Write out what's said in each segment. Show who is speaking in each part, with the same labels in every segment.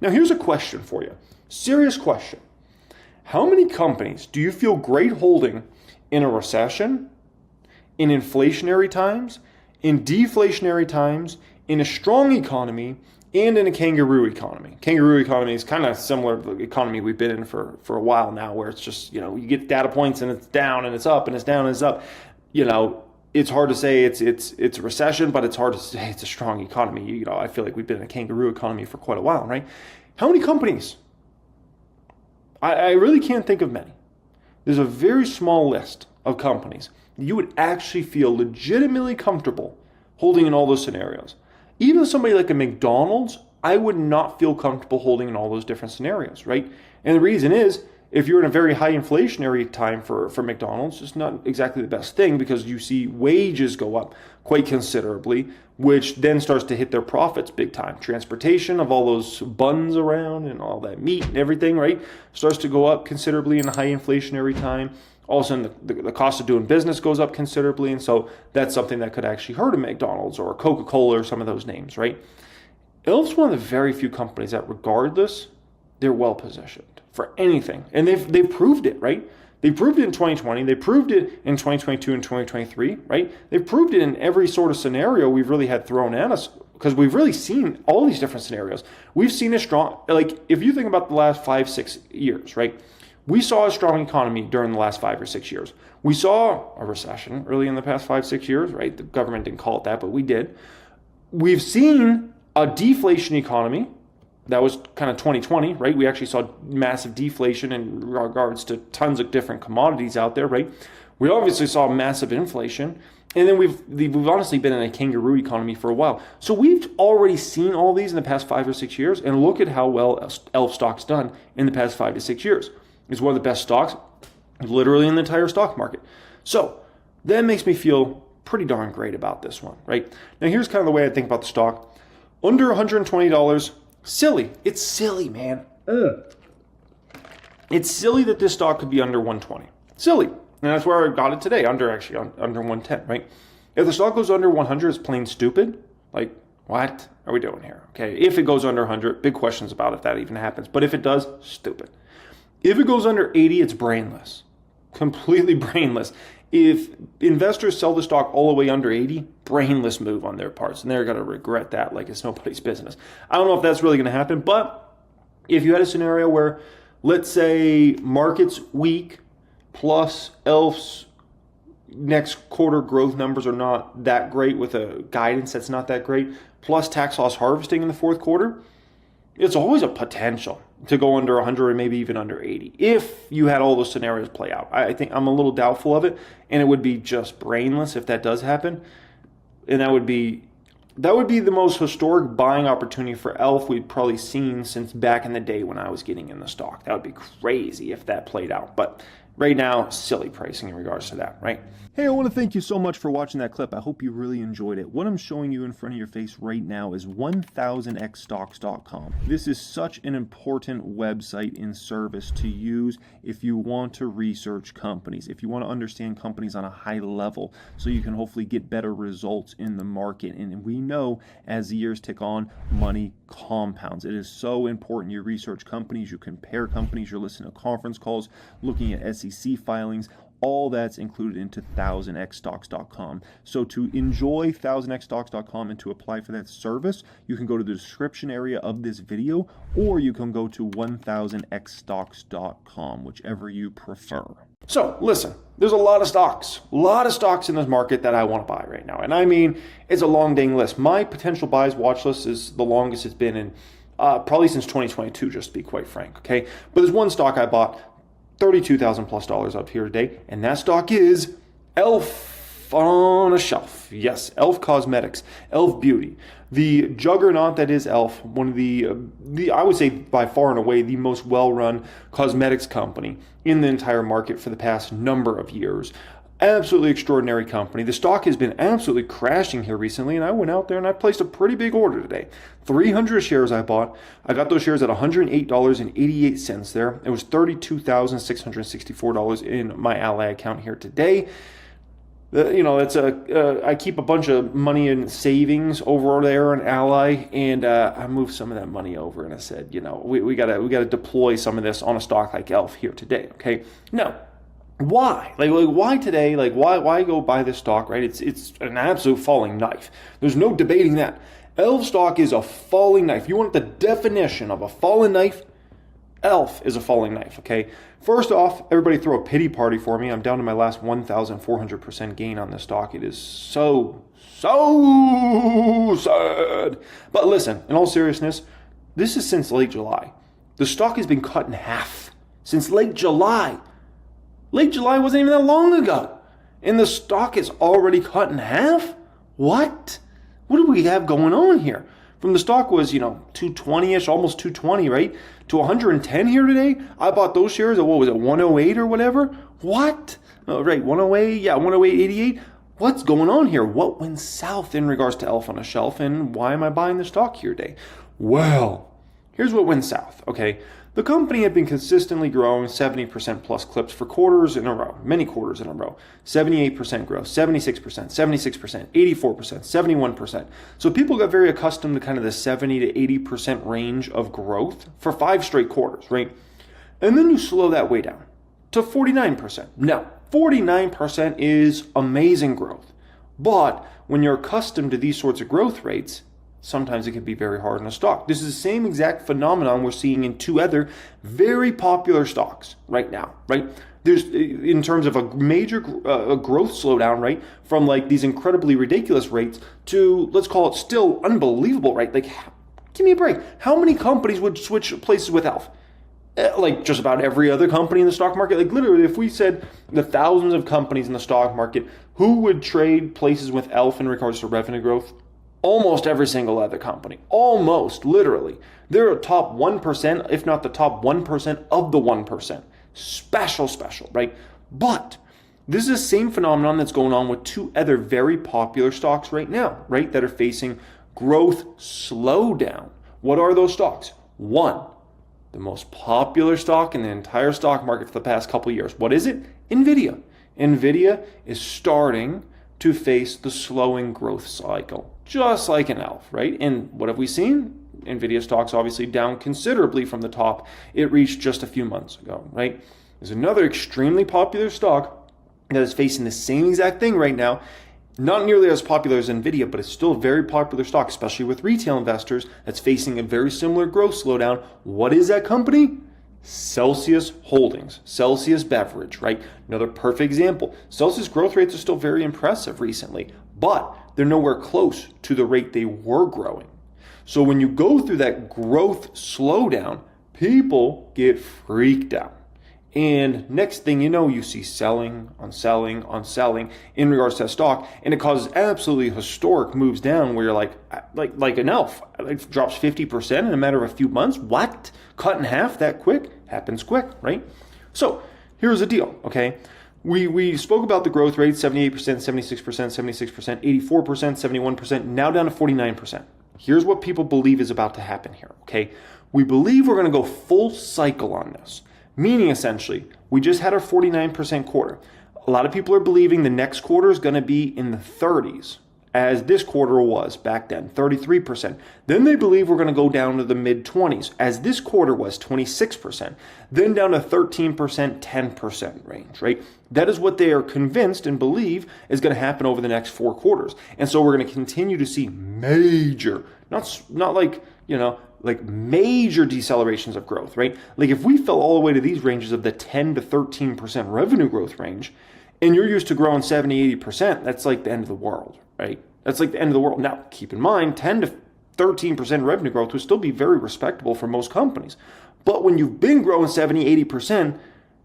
Speaker 1: Now, here's a question for you. Serious question. How many companies do you feel great holding in a recession, in inflationary times, in deflationary times, in a strong economy, and in a kangaroo economy? Kangaroo economy is kind of similar to the economy we've been in for a while now, where it's just, you get data points and it's down and it's up and it's down and it's up. It's hard to say it's a recession, but it's hard to say it's a strong economy. I feel like we've been in a kangaroo economy for quite a while, right? How many companies? I really can't think of many. There's a very small list of companies you would actually feel legitimately comfortable holding in all those scenarios. Even somebody like a McDonald's, I would not feel comfortable holding in all those different scenarios, right? And the reason is, if you're in a very high inflationary time for McDonald's, it's not exactly the best thing, because you see wages go up quite considerably, which then starts to hit their profits big time. Transportation of all those buns around and all that meat and everything, right, starts to go up considerably in a high inflationary time. All of a sudden, the cost of doing business goes up considerably, and so that's something that could actually hurt a McDonald's or a Coca-Cola or some of those names, right? Elf's one of the very few companies that, regardless, they're well positioned for anything, and they've proved it, right? They proved it in 2020. They proved it in 2022 and 2023, right? They've proved it in every sort of scenario we've really had thrown at us, because we've really seen all these different scenarios. We've seen a strong, like, if you think about the last 5-6 years, right? We saw a strong economy during the last 5 or 6 years. We saw a recession early in the past 5-6 years, right? The government didn't call it that, but we did. We've seen a deflation economy. That was kind of 2020, right? We actually saw massive deflation in regards to tons of different commodities out there, right? We obviously saw massive inflation. And then we've honestly been in a kangaroo economy for a while. So we've already seen all these in the past 5 or 6 years. And look at how well ELF stock's done in the past 5 to 6 years. It's one of the best stocks literally in the entire stock market. So that makes me feel pretty darn great about this one, right? Now, here's kind of the way I think about the stock. Under $120, silly. It's silly, man. It's silly that this stock could be under 120. Silly. And that's where I got it today, under 110, right? If the stock goes under 100, it's plain stupid. Like, what are we doing here? Okay, if it goes under 100, big questions about if that even happens. But if it does, stupid. If it goes under 80, it's brainless. Completely brainless. If investors sell the stock all the way under 80, brainless move on their parts. And they're going to regret that like it's nobody's business. I don't know if that's really going to happen, but if you had a scenario where, let's say, market's weak, plus ELF's next quarter growth numbers are not that great with a guidance that's not that great, plus tax loss harvesting in the fourth quarter, it's always a potential to go under 100 or maybe even under 80 if you had all those scenarios play out. I think I'm a little doubtful of it, and it would be just brainless if that does happen. And that would be the most historic buying opportunity for ELF we'd probably seen since back in the day when I was getting in the stock. That would be crazy if that played out. But right now, silly pricing in regards to that, right? Hey, I want to thank you so much for watching that clip. I hope you really enjoyed it. What I'm showing you in front of your face right now is 1000xstocks.com. This is such an important website and service to use if you want to research companies, if you want to understand companies on a high level, so you can hopefully get better results in the market. And we know as the years tick on, money compounds. It is so important you research companies, you compare companies, you're listening to conference calls, looking at SEC filings. All that's included into 1000xstocks.com. So to enjoy 1000xstocks.com and to apply for that service, you can go to the description area of this video, or you can go to 1000xstocks.com, whichever you prefer. So listen, there's a lot of stocks in this market that I want to buy right now. And I mean, it's a long dang list. My potential buys watch list is the longest it's been in probably since 2022, just to be quite frank. Okay, but there's one stock I bought $32,000+ up here today, and that stock is ELF on a shelf. Yes, ELF Cosmetics, ELF Beauty, the juggernaut that is ELF, one of the I would say by far and away the most well-run cosmetics company in the entire market for the past number of years. Absolutely extraordinary company. The stock has been absolutely crashing here recently, and I went out there and I placed a pretty big order today. 300 shares I bought. I got those shares at $108.88 there. It was $32,664 in my Ally account here today. I keep a bunch of money in savings over there in Ally, and I moved some of that money over, and I said, we gotta deploy some of this on a stock like ELF here today. Okay, now why? Like why today? Like why go buy this stock? Right? It's an absolute falling knife. There's no debating that. ELF stock is a falling knife. You want the definition of a falling knife? ELF is a falling knife, okay? First off, everybody throw a pity party for me. I'm down to my last 1,400% gain on this stock. It is so sad. But listen, in all seriousness, this is since late July. The stock has been cut in half since late July. Late July wasn't even that long ago. And the stock is already cut in half? What? What do we have going on here? From the stock was, 220-ish, almost 220, right? To 110 here today. I bought those shares at, 108 or whatever? What? Oh, right, 108, yeah, 108.88. What's going on here? What went south in regards to ELF on a shelf, and why am I buying the stock here today? Well, here's what went south, okay? The company had been consistently growing 70% plus clips for quarters in a row, many quarters in a row. 78% growth, 76%, 76%, 84%, 71%. So people got very accustomed to kind of the 70 to 80% range of growth for 5 straight quarters, right? And then you slow that way down to 49%. Now, 49% is amazing growth. But when you're accustomed to these sorts of growth rates, sometimes it can be very hard in a stock. This is the same exact phenomenon we're seeing in 2 other very popular stocks right now, right? There's, in terms of a major growth slowdown, right? From like these incredibly ridiculous rates to, let's call it still unbelievable, right? Like, give me a break. How many companies would switch places with ELF? Like just about every other company in the stock market. Like literally, if we said the thousands of companies in the stock market, who would trade places with ELF in regards to revenue growth? Almost every single other company. Almost, literally. They're a top 1%, if not the top 1% of the 1%. Special, right? But this is the same phenomenon that's going on with 2 other very popular stocks right now, right? That are facing growth slowdown. What are those stocks? 1, the most popular stock in the entire stock market for the past couple of years. What is it? NVIDIA. NVIDIA is starting to face the slowing growth cycle, just like an ELF, right? And what have we seen? NVIDIA stock's obviously down considerably from the top it reached just a few months ago, right? There's another extremely popular stock that is facing the same exact thing right now. Not nearly as popular as NVIDIA, but it's still a very popular stock, especially with retail investors, that's facing a very similar growth slowdown. What is that company? Celsius Holdings, Celsius Beverage, right? Another perfect example. Celsius growth rates are still very impressive recently, but they're nowhere close to the rate they were growing. So when you go through that growth slowdown, people get freaked out. And next thing you know, you see selling on selling on selling in regards to that stock, and it causes absolutely historic moves down where you're like an ELF, like drops 50% in a matter of a few months. What? Cut in half that quick? Happens quick, right? So here's the deal, okay? We spoke about the growth rate, 78%, 76%, 76%, 84%, 71%, now down to 49%. Here's what people believe is about to happen here, okay? We believe we're going to go full cycle on this. Meaning, essentially, we just had our 49% quarter. A lot of people are believing the next quarter is going to be in the 30s, as this quarter was back then, 33%. Then they believe we're going to go down to the mid-20s, as this quarter was 26%. Then down to 13%, 10% range, right? That is what they are convinced and believe is going to happen over the next 4 quarters. And so we're going to continue to see major, not like, like major decelerations of growth, right? Like if we fell all the way to these ranges of the 10 to 13% revenue growth range, and you're used to growing 70, 80%, that's like the end of the world, right? That's like the end of the world. Now, keep in mind, 10 to 13% revenue growth would still be very respectable for most companies. But when you've been growing 70, 80%,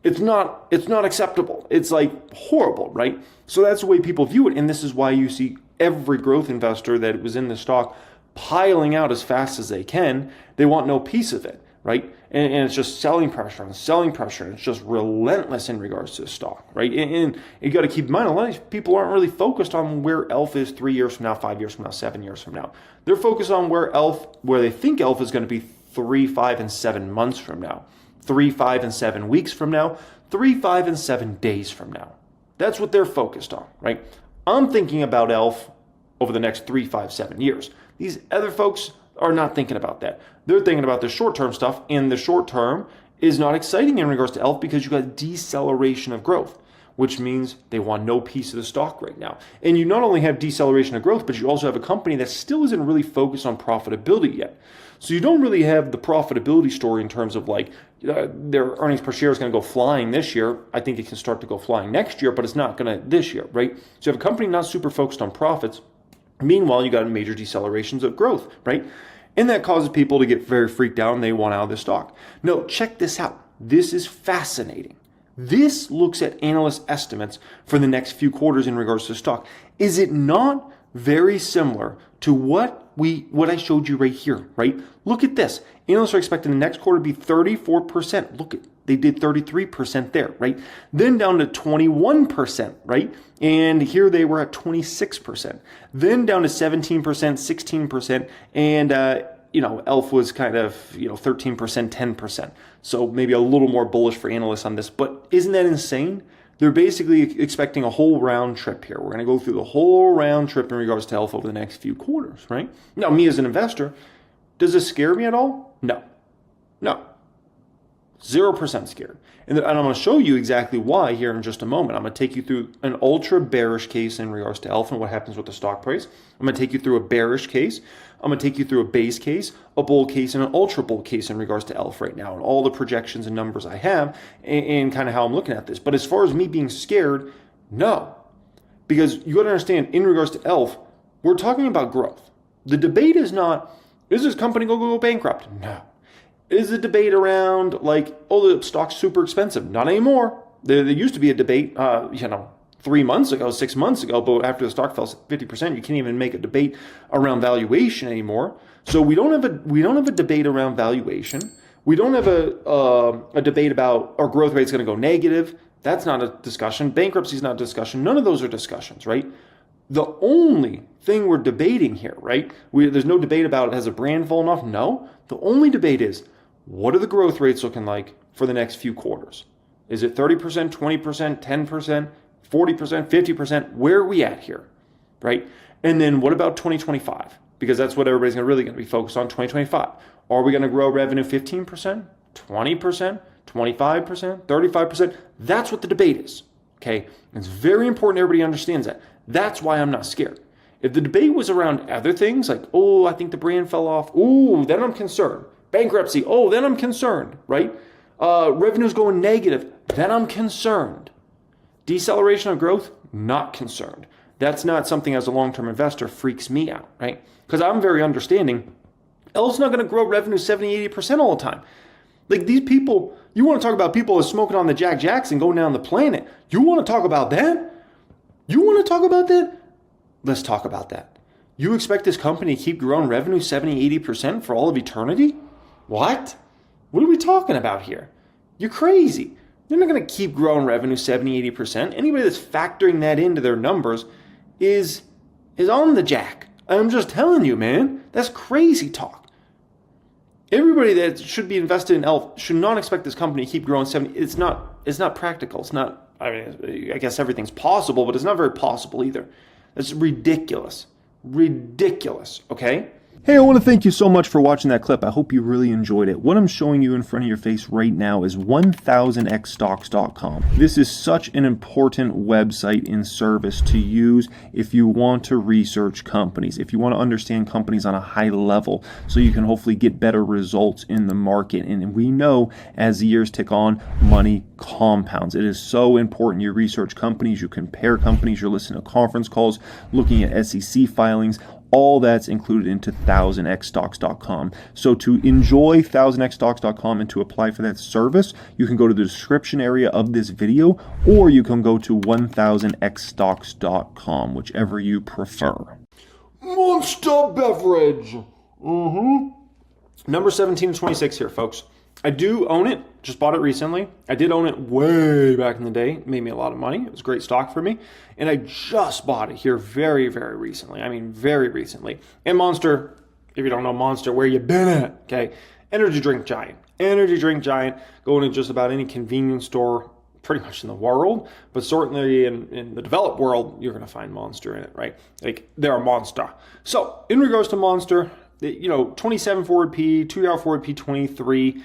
Speaker 1: it's not acceptable. It's like horrible, right? So that's the way people view it. And this is why you see every growth investor that was in the stock piling out as fast as they can. They want no piece of it, right? And it's just selling pressure and selling pressure. And it's just relentless in regards to the stock, right? And you got to keep in mind, a lot of people aren't really focused on where ELF is 3 years from now, 5 years from now, 7 years from now. They're focused on where they think ELF is going to be 3, 5, and 7 months from now, 3, 5, and 7 weeks from now, 3, 5, and 7 days from now. That's what they're focused on, right? I'm thinking about ELF over the next 3, 5, 7 years. These other folks are not thinking about that. They're thinking about the short-term stuff, and the short-term is not exciting in regards to ELF because you got deceleration of growth, which means they want no piece of the stock right now. And you not only have deceleration of growth, but you also have a company that still isn't really focused on profitability yet. So you don't really have the profitability story in terms of like their earnings per share is going to go flying this year. I think it can start to go flying next year, but it's not going to this year, right? So you have a company not super focused on profits. Meanwhile, you got major decelerations of growth, right? And that causes people to get very freaked out and they want out of the stock. No, check this out. This is fascinating. This looks at analyst estimates for the next few quarters in regards to stock. Is it not very similar to what I showed you right here, right? Look at this. Analysts are expecting the next quarter to be 34%. Look at, they did 33% there, right? Then down to 21%, right? And here they were at 26%. Then down to 17%, 16%, and ELF was kind of 13%, 10%. So maybe a little more bullish for analysts on this. But isn't that insane? They're basically expecting a whole round trip here. We're going to go through the whole round trip in regards to ELF over the next few quarters, right? Now, me as an investor, does this scare me at all? No. 0% scared. And I'm going to show you exactly why here in just a moment. I'm going to take you through an ultra bearish case in regards to ELF and what happens with the stock price. I'm going to take you through a bearish case. I'm going to take you through a base case, a bull case, and an ultra bull case in regards to ELF right now and all the projections and numbers I have and kind of how I'm looking at this. But as far as me being scared, no. Because you got to understand, in regards to ELF, we're talking about growth. The debate is not, is this company going to go bankrupt? No. Is the debate around like, oh, the stock's super expensive? Not anymore. There used to be a debate, 3 months ago, 6 months ago, but after the stock fell 50%, you can't even make a debate around valuation anymore. So we don't have a debate around valuation. We don't have a debate about our growth rate's going to go negative. That's not a discussion. Bankruptcy is not a discussion. None of those are discussions, right? The only thing we're debating here, right? There's no debate about has a brand fallen off? No. The only debate is, what are the growth rates looking like for the next few quarters? Is it 30%, 20%, 10%, 40%, 50%? Where are we at here, right? And then what about 2025? Because that's what everybody's really going to be focused on, 2025. Are we going to grow revenue 15%, 20%, 25%, 35%? That's what the debate is, okay? It's very important everybody understands that. That's why I'm not scared. If the debate was around other things like, oh, I think the brand fell off, oh, then I'm concerned. Bankruptcy, oh, then I'm concerned, right? Revenue's going negative, then I'm concerned. Deceleration of growth, not concerned. That's not something as a long-term investor freaks me out, right? Because I'm very understanding. ELF's not going to grow revenue 70, 80% all the time. Like these people, you want to talk about people smoking on the Jack Jackson going down the planet. You want to talk about that? You want to talk about that? Let's talk about that. You expect this company to keep growing revenue 70, 80% for all of eternity? What? What are we talking about here? You're crazy. They're not going to keep growing revenue 70, 80%. Anybody that's factoring that into their numbers is on the jack. I'm just telling you, man. That's crazy talk. Everybody that should be invested in ELF should not expect this company to keep growing 70. It's not practical. It's not, I guess everything's possible, but it's not very possible either. That's ridiculous. Ridiculous, okay? Hey, I want to thank you so much for watching that clip. I hope you really enjoyed it. What I'm showing you in front of your face right now is 1000xstocks.com. This is such an important website and service to use if you want to research companies, if you want to understand companies on a high level so you can hopefully get better results in the market. And we know as the years tick on, money compounds. It is so important you research companies, you compare companies, you're listening to conference calls, looking at SEC filings. All that's included into 1000xstocks.com. So to enjoy 1000xstocks.com and to apply for that service, you can go to the description area of this video, or you can go to 1000xstocks.com, whichever you prefer. Monster beverage. Number 17 and 26 here, folks. I do own it. Just bought it recently. I did own it way back in the day. It made me a lot of money. It was great stock for me. And I just bought it here very, very recently. I mean, very recently. And Monster, if you don't know Monster, where you been at? Okay. Energy drink giant. Energy drink giant. Going to just about any convenience store pretty much in the world, but certainly in the developed world, you're going to find Monster in it, right? Like they're a monster. So in regards to Monster, 27 forward P, 2-year forward P, 23.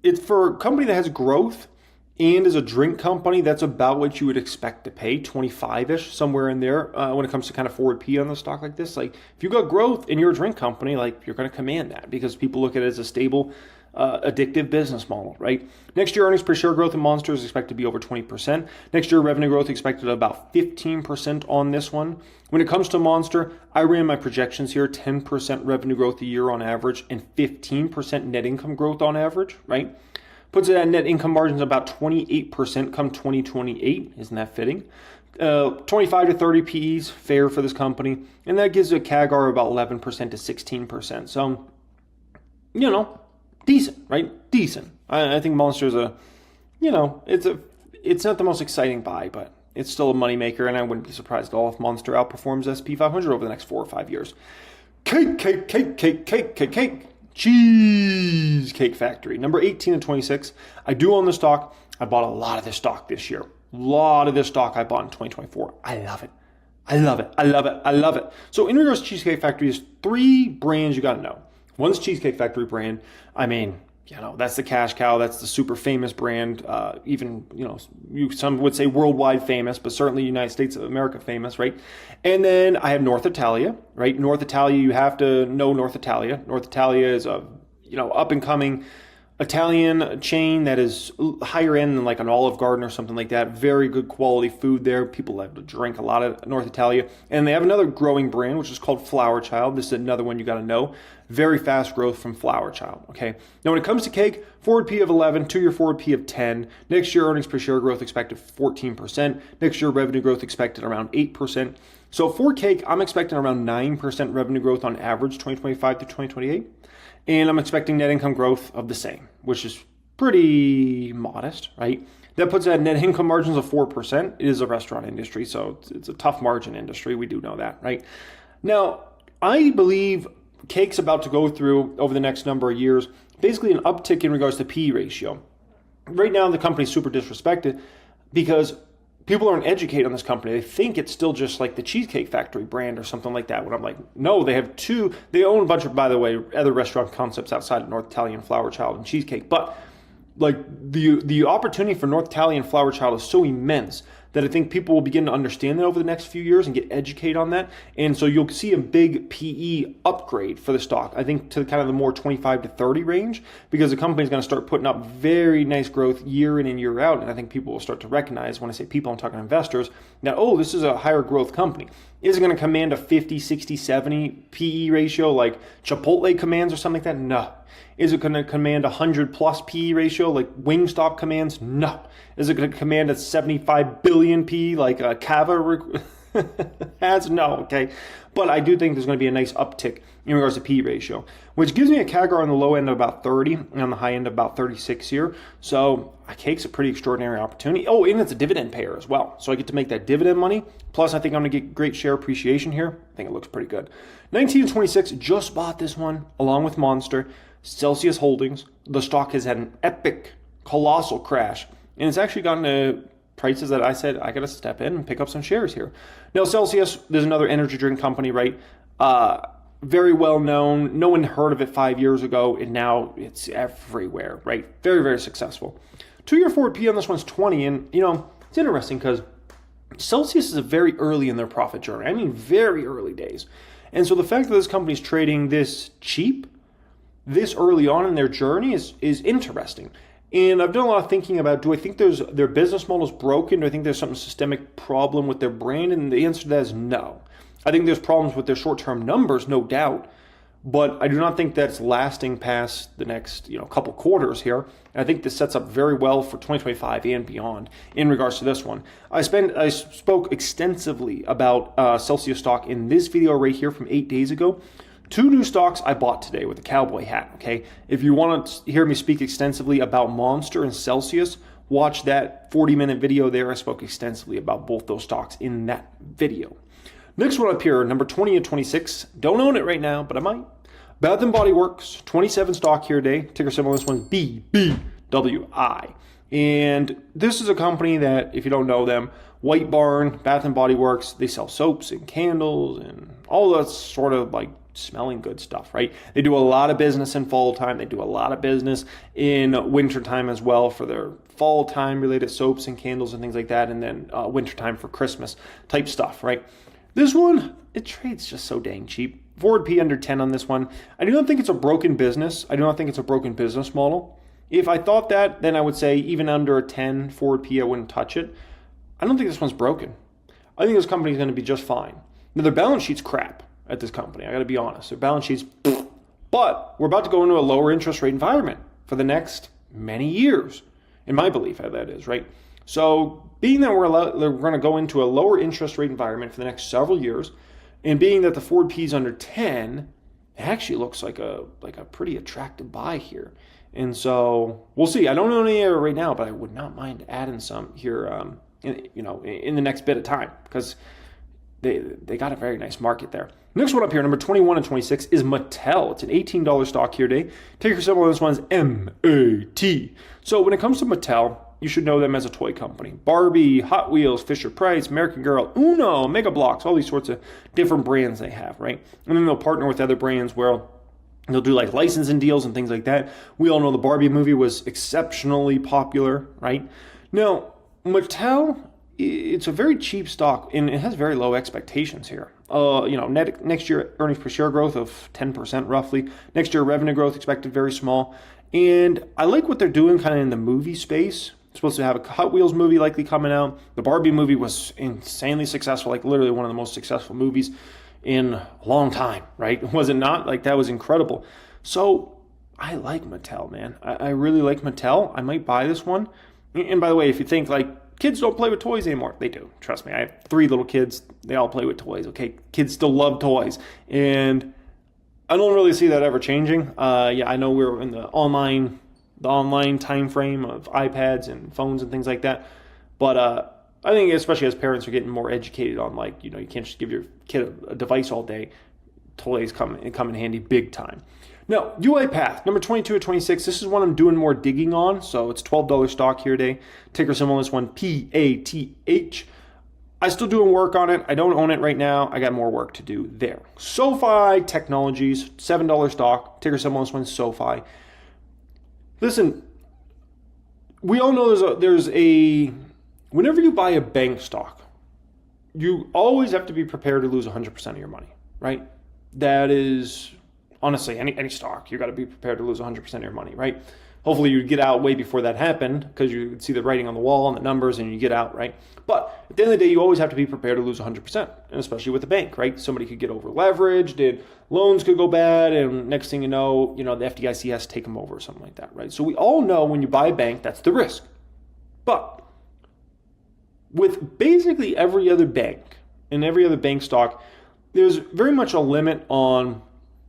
Speaker 1: It's for a company that has growth and as a drink company, that's about what you would expect to pay, 25-ish, somewhere in there when it comes to kind of forward P on the stock like this. Like if you got growth and you're a drink company, like you're going to command that because people look at it as a stable, addictive business model, right? Next year, earnings per share growth in Monster is expected to be over 20%. Next year, revenue growth expected at about 15% on this one. When it comes to Monster, I ran my projections here, 10% revenue growth a year on average and 15% net income growth on average, right? Puts it at net income margins about 28% come 2028. Isn't that fitting? 25 to 30 PEs, fair for this company. And that gives a CAGR of about 11% to 16%. So, decent, right? Decent. I think Monster's it's not the most exciting buy, but it's still a moneymaker, and I wouldn't be surprised at all if Monster outperforms SP 500 over the next 4 or 5 years. Cake. Cheesecake Factory, number 18 and 26. I do own the stock. I bought a lot of this stock this year. A lot of this stock I bought in 2024. I love it. So in regards to Cheesecake Factory, there's 3 brands you got to know. One's Cheesecake Factory brand. I mean, that's the cash cow. That's the super famous brand. Some would say worldwide famous, but certainly United States of America famous, right? And then I have North Italia, right? North Italia, you have to know North Italia. North Italia is a, up and coming Italian chain that is higher end than like an Olive Garden or something like that. Very good quality food there. People like to drink a lot of North Italia. And they have another growing brand, which is called Flower Child. This is another one you got to know. Very fast growth from Flower Child, okay? Now, when it comes to cake, forward P of 11, 2-year forward P of 10. Next year, earnings per share growth expected 14%. Next year, revenue growth expected around 8%. So for cake, I'm expecting around 9% revenue growth on average, 2025 to 2028. And I'm expecting net income growth of the same, which is pretty modest, right? That puts at net income margins of 4%. It is a restaurant industry, so it's a tough margin industry. We do know that, right? Now, I believe cake's about to go through, over the next number of years, basically an uptick in regards to PE ratio. Right now, the company's super disrespected because people aren't educated on this company. They think it's still just like the Cheesecake Factory brand or something like that. When I'm like, no, they own a bunch of, by the way, other restaurant concepts outside of North Italian, Flower Child, and Cheesecake. But like the opportunity for North Italian Flower Child is so immense that I think people will begin to understand that over the next few years and get educated on that. And so you'll see a big PE upgrade for the stock, I think, to kind of the more 25 to 30 range, because the company's going to start putting up very nice growth year in and year out. And I think people will start to recognize, when I say people, I'm talking investors, that, this is a higher growth company. Is it going to command a 50, 60, 70 PE ratio like Chipotle commands or something like that? No. Is it going to command a 100 plus PE ratio like Wingstop commands? No. Is it going to command a 75 billion PE like Cava has? No, okay. But I do think there's going to be a nice uptick in regards to PE ratio, which gives me a CAGR on the low end of about 30 and on the high end of about 36 here. So a cake's a pretty extraordinary opportunity. Oh, and it's a dividend payer as well. So I get to make that dividend money. Plus, I think I'm going to get great share appreciation here. I think it looks pretty good. 19 and 26, just bought this one along with Monster. Celsius Holdings. The stock has had an epic, colossal crash. And it's actually gotten to prices that I said I got to step in and pick up some shares here. Now, Celsius, there's another energy drink company, right? Very well known. No one heard of it 5 years ago, and now it's everywhere, right? Very, very successful. 2-year forward P on this one's 20, and it's interesting because Celsius is very early in their profit journey. I mean, very early days. And so the fact that this company's trading this cheap, this early on in their journey is interesting. And I've done a lot of thinking about, do I think their business model is broken? Do I think there's some systemic problem with their brand? And the answer to that is no. I think there's problems with their short-term numbers, no doubt. But I do not think that's lasting past the next couple quarters here. And I think this sets up very well for 2025 and beyond in regards to this one. I spoke extensively about Celsius stock in this video right here from 8 days ago. 2 new stocks I bought today with a cowboy hat, okay? If you want to hear me speak extensively about Monster and Celsius, watch that 40-minute video there. I spoke extensively about both those stocks in that video. Next one up here, number 20 and 26. Don't own it right now, but I might. Bath & Body Works, 27 stock here today. Ticker symbol on this one's BBWI. And this is a company that, if you don't know them, White Barn, Bath and Body Works, they sell soaps and candles and all that sort of like smelling good stuff, right? They do a lot of business in fall time. They do a lot of business in winter time as well for their fall time related soaps and candles and things like that. And then winter time for Christmas type stuff, right? This one, it trades just so dang cheap. Forward P under 10 on this one. I do not think it's a broken business. I do not think it's a broken business model. If I thought that, then I would say even under a 10 forward P, I wouldn't touch it. I don't think this one's broken. I think this company is going to be just fine. Now, their balance sheet's crap at this company. I got to be honest. Their balance sheet's, but we're about to go into a lower interest rate environment for the next many years, in my belief, how that is, right? So being that we're going to go into a lower interest rate environment for the next several years, and being that the forward P is under 10, it actually looks like a pretty attractive buy here. And so we'll see. I don't own any right now, but I would not mind adding some here, in the next bit of time, because they got a very nice market there. Next one up here, number 21 and 26, is Mattel. It's an $18 stock here today. Ticker symbol on this one's MAT. So when it comes to Mattel, you should know them as a toy company. Barbie, Hot Wheels, Fisher-Price, American Girl, Uno, Mega Bloks, all these sorts of different brands they have, right? And then they'll partner with other brands where they'll do like licensing deals and things like that. We all know the Barbie movie was exceptionally popular, right? Now, Mattel, it's a very cheap stock, and it has very low expectations here. Next year earnings per share growth of 10% roughly. Next year revenue growth expected very small. And I like what they're doing kind of in the movie space. Supposed to have a Hot Wheels movie likely coming out. The Barbie movie was insanely successful, like literally one of the most successful movies in a long time, right? Was it not? Like, that was incredible. So I like Mattel, man. I really like Mattel. I might buy this one. And by the way, if you think like kids don't play with toys anymore, they do. Trust me. I have 3 little kids. They all play with toys, okay? Kids still love toys. And I don't really see that ever changing. I know we're in the online time frame of iPads and phones and things like that. But I think especially as parents are getting more educated on, like, you can't just give your kid a device all day. Toys come in handy big time. Now, UiPath, number 22 to 26. This is one I'm doing more digging on. So it's $12 stock here today. Ticker symbol on this one, PATH. I still doing work on it. I don't own it right now. I got more work to do there. SoFi Technologies, $7 stock. Ticker symbol on this one, SoFi. Listen, we all know whenever you buy a bank stock, you always have to be prepared to lose 100% of your money, right? That is, honestly, any stock, you got to be prepared to lose 100% of your money, right? Hopefully you get out way before that happened, because you see the writing on the wall and the numbers and you get out, right? But at the end of the day, you always have to be prepared to lose 100%, and especially with the bank, right? Somebody could get over leveraged, and loans could go bad, and next thing you know, the FDIC has to take them over or something like that, right? So we all know when you buy a bank, that's the risk. But with basically every other bank and every other bank stock, there's very much a limit on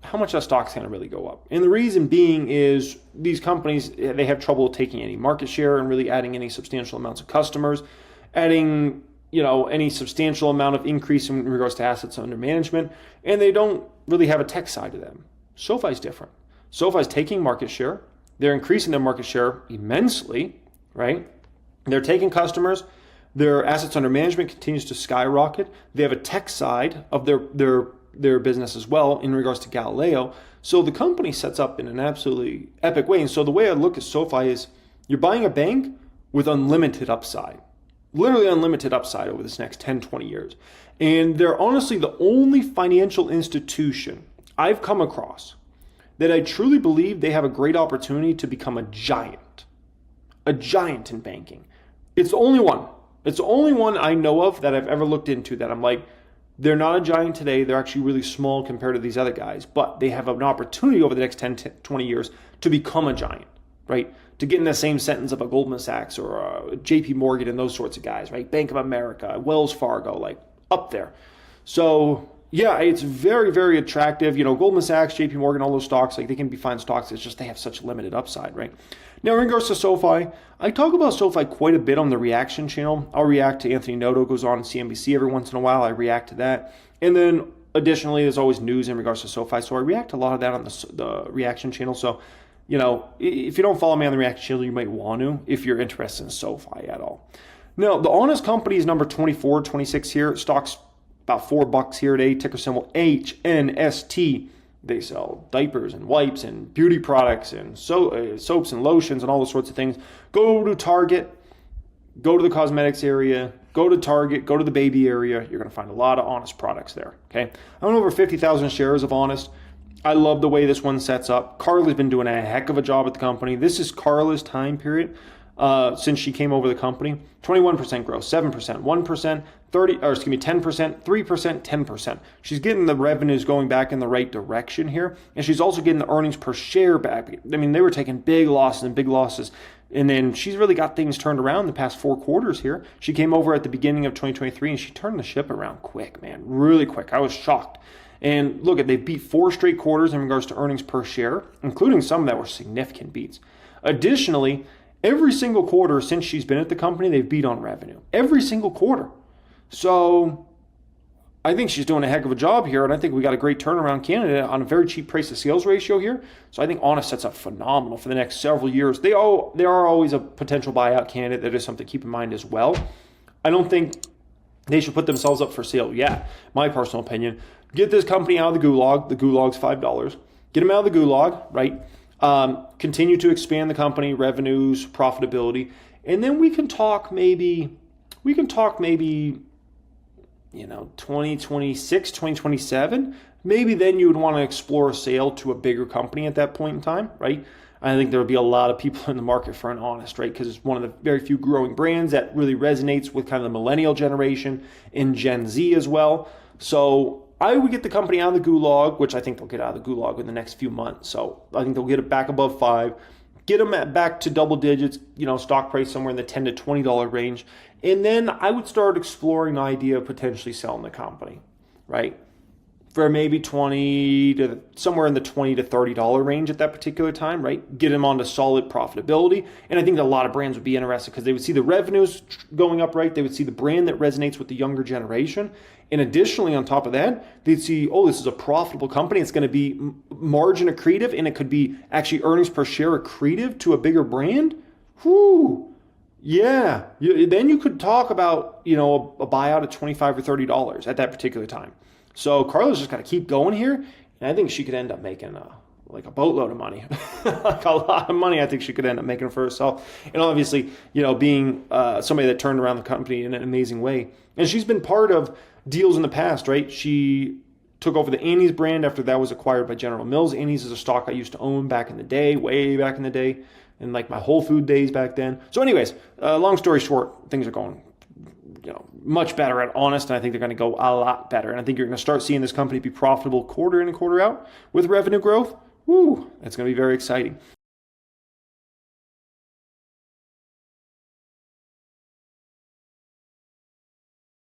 Speaker 1: how much that stock's going to really go up. And the reason being is these companies, they have trouble taking any market share and really adding any substantial amounts of customers, adding, any substantial amount of increase in regards to assets under management, and they don't really have a tech side to them. SoFi's different. SoFi's taking market share. They're increasing their market share immensely, right? They're taking customers. Their assets under management continues to skyrocket. They have a tech side of their business as well in regards to Galileo. So the company sets up in an absolutely epic way. And so the way I look at SoFi is you're buying a bank with unlimited upside, literally unlimited upside over this next 10, 20 years. And they're honestly the only financial institution I've come across that I truly believe they have a great opportunity to become a giant in banking. It's the only one. It's the only one I know of that I've ever looked into that I'm like, they're not a giant today. They're actually really small compared to these other guys, but they have an opportunity over the next 10, 20 years to become a giant, right? To get in the same sentence of a Goldman Sachs or a JP Morgan and those sorts of guys, right? Bank of America, Wells Fargo, like up there. So yeah, it's very, very attractive. Goldman Sachs, JP Morgan, all those stocks, like they can be fine stocks. It's just they have such limited upside, right? Now, in regards to SoFi, I talk about SoFi quite a bit on the reaction channel. I'll react to Anthony Noto goes on CNBC every once in a while. I react to that. And then additionally, there's always news in regards to SoFi. So I react to a lot of that on the reaction channel. So if you don't follow me on the Reaction channel, you might want to if you're interested in SoFi at all. Now, the Honest Company is number 24, 26 here. Stock's about $4 here today. Ticker symbol HNST. They sell diapers and wipes and beauty products and soaps and lotions and all those sorts of things. Go to Target, go to the cosmetics area, go to Target, go to the baby area. You're going to find a lot of Honest products there. Okay, I own over 50,000 shares of Honest. I love the way this one sets up. Carla's been doing a heck of a job at the company. This is Carla's time period since she came over the company. 21% growth, 7%, 1%, 10%, 3%, 10%. She's getting the revenues going back in the right direction here, and she's also getting the earnings per share back. I mean, they were taking big losses, and then she's really got things turned around the past 4 quarters here. She came over at the beginning of 2023, and she turned the ship around quick, man, really quick. I was shocked. And look, they beat 4 straight quarters in regards to earnings per share, including some that were significant beats. Additionally, every single quarter since she's been at the company, they've beat on revenue. Every single quarter. So I think she's doing a heck of a job here, and I think we got a great turnaround candidate on a very cheap price to sales ratio here. So I think Honest sets up phenomenal for the next several years. They are always a potential buyout candidate. That is something to keep in mind as well. I don't think they should put themselves up for sale yet, my personal opinion. Get this company out of the gulag. The gulag's $5. Get them out of the gulag, right? Continue to expand the company, revenues, profitability, and then we can talk maybe 2026, 2027. Maybe then you would want to explore a sale to a bigger company at that point in time, right? I think there would be a lot of people in the market for an Honest, right? Because it's one of the very few growing brands that really resonates with kind of the millennial generation and Gen Z as well. So I would get the company out of the gulag, which I think they'll get out of the gulag in the next few months. So I think they'll get it back above 5, get them back to double digits, stock price somewhere in the $10 to $20 range. And then I would start exploring the idea of potentially selling the company, right? For maybe somewhere in the $20 to $30 range at that particular time, right? Get them onto solid profitability. And I think that a lot of brands would be interested because they would see the revenues going up, right? They would see the brand that resonates with the younger generation. And additionally, on top of that, they'd see, this is a profitable company. It's going to be margin accretive, and it could be actually earnings per share accretive to a bigger brand. Whew. Yeah. Then you could talk about, a buyout at $25 or $30 at that particular time. So Carla's just got to keep going here, and I think she could end up making like a boatload of money, like a lot of money. I think she could end up making for herself, and obviously, being somebody that turned around the company in an amazing way. And she's been part of deals in the past, right? She took over the Annie's brand after that was acquired by General Mills. Annie's is a stock I used to own back in the day, way back in the day, in like my Whole Food days back then. So, anyways, long story short, things are going much better at Honest, and I think they're going to go a lot better. And I think you're going to start seeing this company be profitable quarter in and quarter out with revenue growth. Woo, that's going to be very exciting.